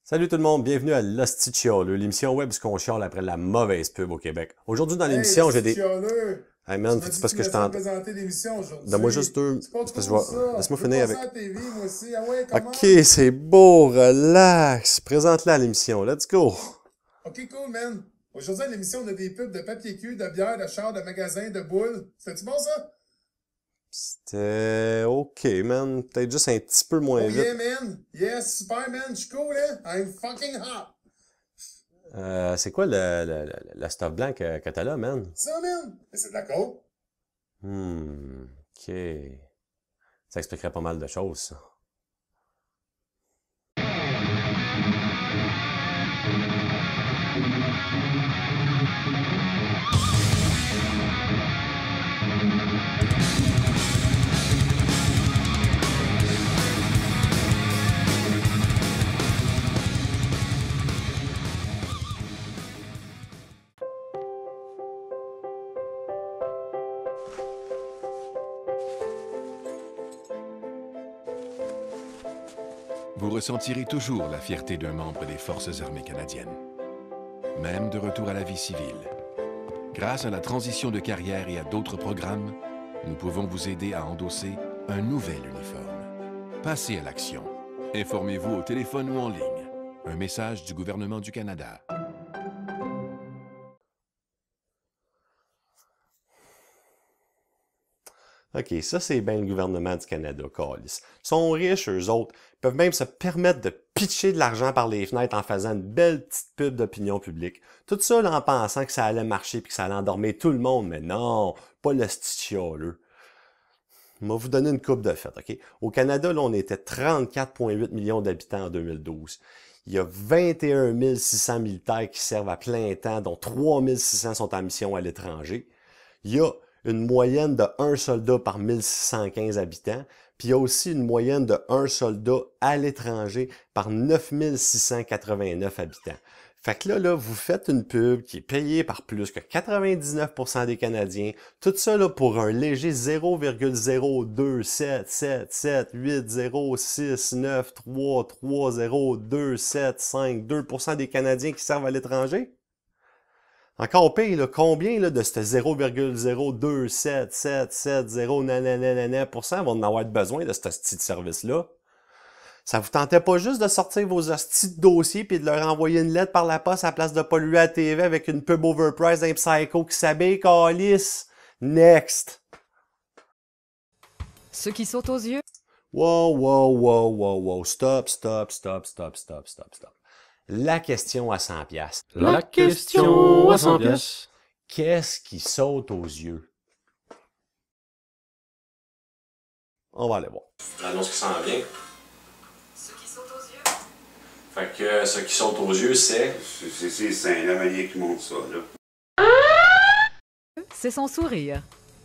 Salut tout le monde, bienvenue à l'Hostie de Chialeux, l'émission web où on chiale après la mauvaise pub au Québec. Aujourd'hui dans Hey, l'émission, j'ai le des... chialeux! Hey Tu man, m'as c'est dit que parce tu que je laisserais t'en... présenter l'émission Donne-moi juste aujourd'hui. deux... C'est pas C'est parce que cool, ça. Laisse-moi Je veux finir passer avec... à la TV, moi aussi. Ah ouais, comment? Ok, c'est beau, relax. Présente-la à l'émission, let's go. Ok, cool, man. Aujourd'hui, à l'émission, on a des pubs de papier cul, de bière, de char, de magasin, de boules. C'était-tu bon, ça? C'était... Ok, man. Peut-être juste un petit peu moins Oh vite. yeah, man. Yes, super, man. Je suis cool, hein? I'm fucking hot. C'est quoi la stuff blanc que t'as là, man? Ça, man. C'est de la coke. Ok. Ça expliquerait pas mal de choses, ça. Vous ressentirez toujours la fierté d'un membre des Forces armées canadiennes, même de retour à la vie civile. Grâce à la transition de carrière et à d'autres programmes, nous pouvons vous aider à endosser un nouvel uniforme. Passez à l'action. Informez-vous au téléphone ou en ligne. Un message du gouvernement du Canada. OK, ça, c'est bien le gouvernement du Canada, câlisse. Ils sont riches, eux autres. Ils peuvent même se permettre de pitcher de l'argent par les fenêtres en faisant une belle petite pub d'opinion publique. Tout ça là, en pensant que ça allait marcher puis que ça allait endormir tout le monde. Mais non, pas le chialeux. Je vais vous donner une coupe de fête, OK? Au Canada, là, on était 34,8 millions d'habitants en 2012. Il y a 21 600 militaires qui servent à plein temps, dont 3 600 sont en mission à l'étranger. Il y a une moyenne de 1 soldat par 1615 habitants, puis il y a aussi une moyenne de 1 soldat à l'étranger par 9689 habitants. Fait que là, vous faites une pub qui est payée par plus que 99% des Canadiens, tout ça là, pour un léger 0,0277786933275% des Canadiens qui servent à l'étranger. Encore on paye là, combien là, de ce 0,0277770 nananana% vont en avoir besoin de ce petit service-là? Ça vous tentait pas juste de sortir vos hosties de dossiers puis de leur envoyer une lettre par la poste à la place de polluer la TV avec une pub overpriced d'un psycho qui s'habille, câlisse? Next! Ce qui saute aux yeux. Wow. Stop. La question à 100 piastres. La question à 100 pièces. Qu'est-ce qui saute aux yeux? On va aller voir. L'annonce qui s'en vient. Ce qui saute aux yeux. Fait que ce qui saute aux yeux, c'est... C'est Saint-Lavalier qui monte ça, là. C'est son sourire.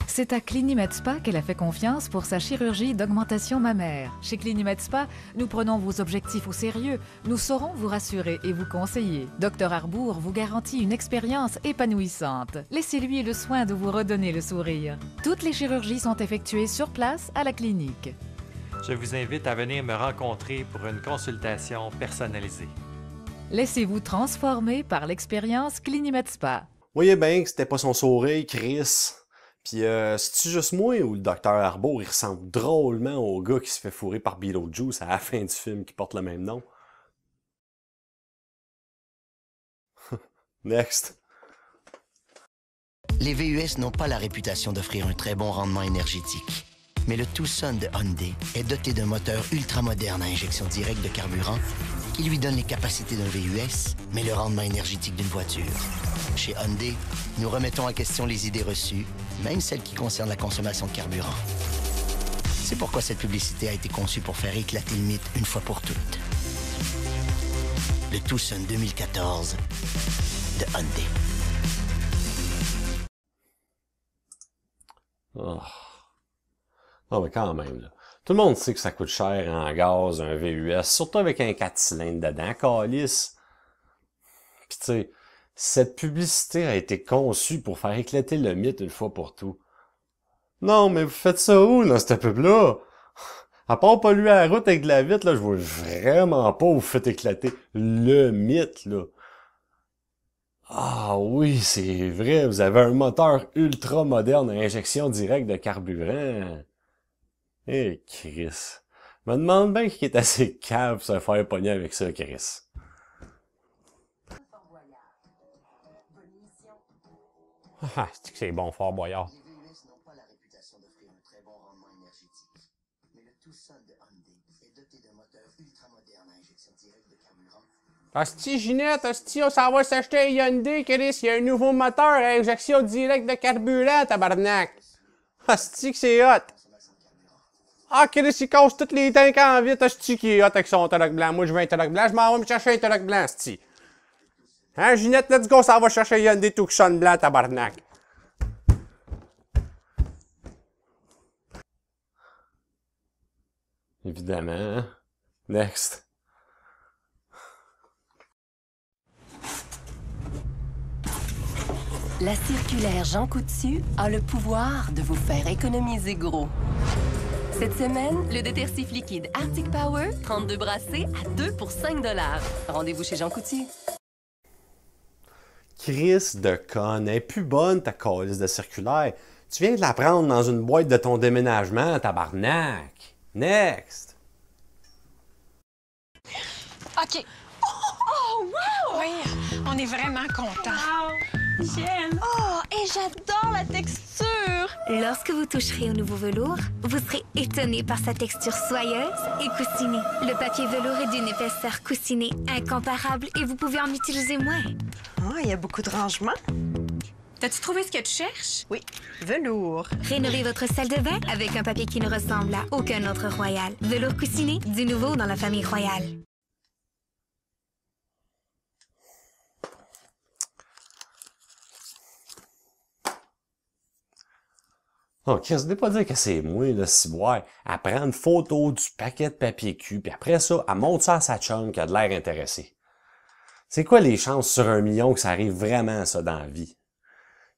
C'est à Clinimed Spa qu'elle a fait confiance pour sa chirurgie d'augmentation mammaire. Chez Clinimed Spa, nous prenons vos objectifs au sérieux. Nous saurons vous rassurer et vous conseiller. Dr Arbour vous garantit une expérience épanouissante. Laissez-lui le soin de vous redonner le sourire. Toutes les chirurgies sont effectuées sur place à la clinique. Je vous invite à venir me rencontrer pour une consultation personnalisée. Laissez-vous transformer par l'expérience Clinimed Spa. Voyez bien que c'était pas son sourire, Chris. Puis c'est-tu juste moi ou le docteur Arbour, il ressemble drôlement au gars qui se fait fourrer par Beetlejuice à la fin du film qui porte le même nom? Next. Les VUS n'ont pas la réputation d'offrir un très bon rendement énergétique. Mais le Tucson de Hyundai est doté d'un moteur ultramoderne à injection directe de carburant qui lui donne les capacités d'un VUS, mais le rendement énergétique d'une voiture. Chez Hyundai, nous remettons en question les idées reçues, même celles qui concernent la consommation de carburant. C'est pourquoi cette publicité a été conçue pour faire éclater le mythe une fois pour toutes. Le Tucson 2014 de Hyundai. Ah, mais quand même, là. Tout le monde sait que ça coûte cher en gaz, un VUS, surtout avec un 4 cylindres dedans, câlisse. Puis tu sais, cette publicité a été conçue pour faire éclater le mythe une fois pour tout. Non, mais vous faites ça où, dans cette pub-là? À part polluer la route avec de la vitre, là, je vois vraiment pas où vous faites éclater le mythe, là. Ah oui, c'est vrai, vous avez un moteur ultra moderne à injection directe de carburant. Eh, Chris. Je me demande bien qui est assez cave pour se faire pogner avec ça, Chris. Ah, c'est bon, Fort Boyard. Les VUS n'ont pas la réputation d'offrir un très bon rendement énergétique. Mais le Tucson de Hyundai est doté d'un moteur ultramoderne à injection directe de carburant. Hostie, Ginette, hostie, on s'en va s'acheter un Hyundai, Chris. Il y a un nouveau moteur à injection directe de carburant, tabarnak. Hostie, que c'est hot. Ah, Chris, il casse toutes les tanks en vite, hostie, qui est hot avec son Toroc blanc. Moi, je veux un Toroc blanc, je m'en vais me chercher un Toroc blanc, hostie. Hein, Ginette, let's go, ça va chercher un Hyundai Tucson blanc, tabarnak. Évidemment. Next. La circulaire Jean Coutu a le pouvoir de vous faire économiser gros. Cette semaine, le détergif liquide Arctic Power, 32 brassées à 2 pour 5 $. Rendez-vous chez Jean Coutu. Chris de conne, elle est plus bonne ta calice de circulaire. Tu viens de la prendre dans une boîte de ton déménagement, tabarnak. Next. OK. Oh, wow! Oui, on est vraiment contents. Wow! J'aime! Oh, et j'adore la texture! Lorsque vous toucherez au nouveau velours, vous serez étonné par sa texture soyeuse et coussinée. Le papier velours est d'une épaisseur coussinée incomparable et vous pouvez en utiliser moins. Oh, il y a beaucoup de rangements. T'as-tu trouvé ce que tu cherches? Oui, velours. Rénovez votre salle de bain avec un papier qui ne ressemble à aucun autre Royal. Velours coussiné, du nouveau dans la famille Royal. Oh, Chris, ne pas dire que c'est moi, là, ciboire. Elle prend une photo du paquet de papier cul, puis après ça, elle montre ça à sa chum qui a de l'air intéressée. C'est quoi les chances sur 1 million que ça arrive vraiment, ça, dans la vie?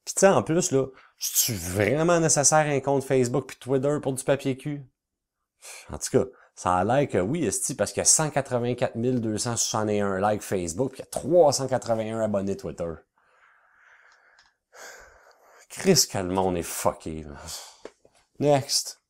Puis tu sais, en plus, là, c'est-tu vraiment nécessaire un compte Facebook puis Twitter pour du papier cul? En tout cas, ça a l'air que oui, esti, parce qu'il y a 184 261 likes Facebook puis il y a 381 abonnés Twitter. Chris, que le monde est fucké, là. Next.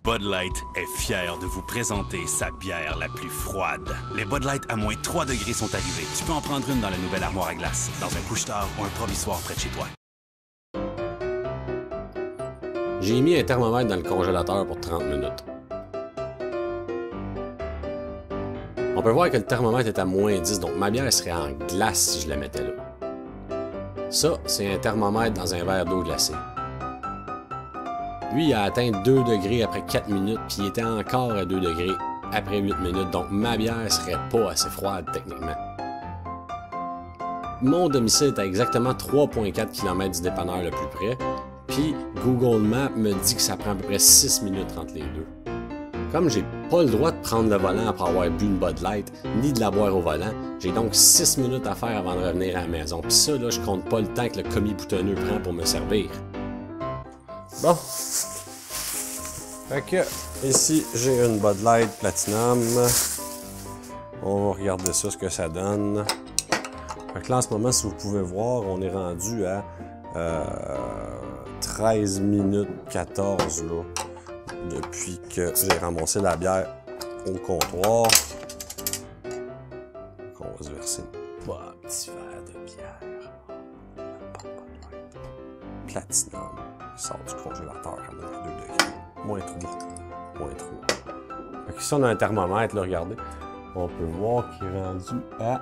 Bud Light est fier de vous présenter sa bière la plus froide. Les Bud Light à moins 3 degrés sont arrivés. Tu peux en prendre une dans la nouvelle armoire à glace, dans un couche-tard ou un provisoire près de chez toi. J'ai mis un thermomètre dans le congélateur pour 30 minutes. On peut voir que le thermomètre est à moins 10, donc ma bière serait en glace si je la mettais là. Ça, c'est un thermomètre dans un verre d'eau glacée. Lui, il a atteint 2 degrés après 4 minutes, puis il était encore à 2 degrés après 8 minutes, donc ma bière serait pas assez froide techniquement. Mon domicile est à exactement 3,4 km du dépanneur le plus près, puis Google Maps me dit que ça prend à peu près 6 minutes entre les deux. Comme j'ai pas le droit de prendre le volant après avoir bu une Bud Light, ni de la boire au volant, j'ai donc 6 minutes à faire avant de revenir à la maison. Puis ça, là, je compte pas le temps que le commis boutonneux prend pour me servir. Bon. Fait que, ici, j'ai une Bud Light Platinum. On va regarder ça, ce que ça donne. Fait que là, en ce moment, si vous pouvez voir, on est rendu à 13 minutes 14, là. Depuis que j'ai ramassé la bière au comptoir. On va se verser un petit verre de bière. Platinum. Il sort du congélateur à moins 2 degrés. Moins 3. Moins 3. Fait que ici, on a un thermomètre, là, regardez. On peut voir qu'il est rendu à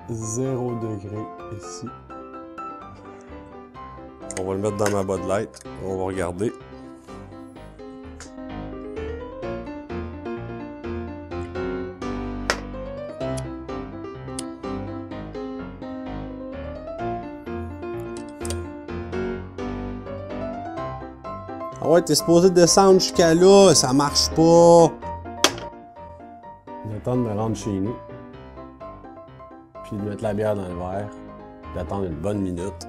0 degré ici. On va le mettre dans ma Bud Light. On va regarder. Ah ouais, t'es supposé descendre jusqu'à là, ça marche pas. D'attendre de me rendre chez nous. Puis de mettre la bière dans le verre. D'attendre une bonne minute.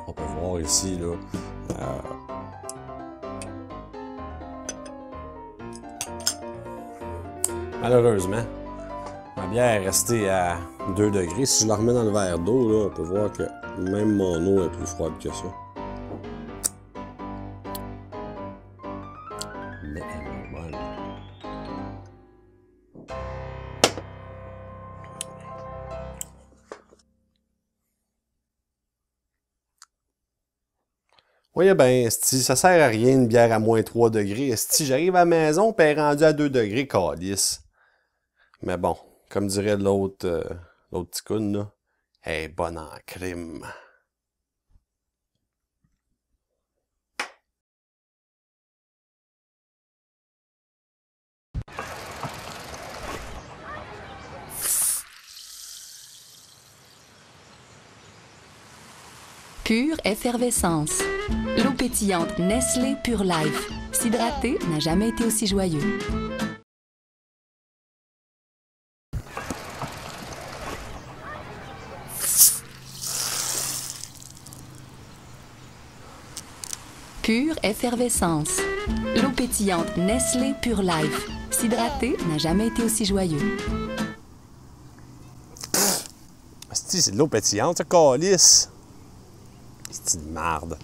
On peut voir ici, là, Malheureusement, ma bière est restée à 2 degrés. Si je la remets dans le verre d'eau, là, on peut voir que même mon eau est plus froide que ça. Mais elle est bonne. Voyez bien, esti, ça sert à rien une bière à moins 3 degrés. Esti, j'arrive à la maison, puis elle est rendue à 2 degrés, calice. Mais bon, comme dirait l'autre ticoune, là, elle est bonne en crime. Pure effervescence. L'eau pétillante Nestlé Pure Life. S'hydrater n'a jamais été aussi joyeux. Pure effervescence. L'eau pétillante Nestlé Pure Life. S'hydrater n'a jamais été aussi joyeux. Asti, c'est de l'eau pétillante, ça, calice. C'est une marde.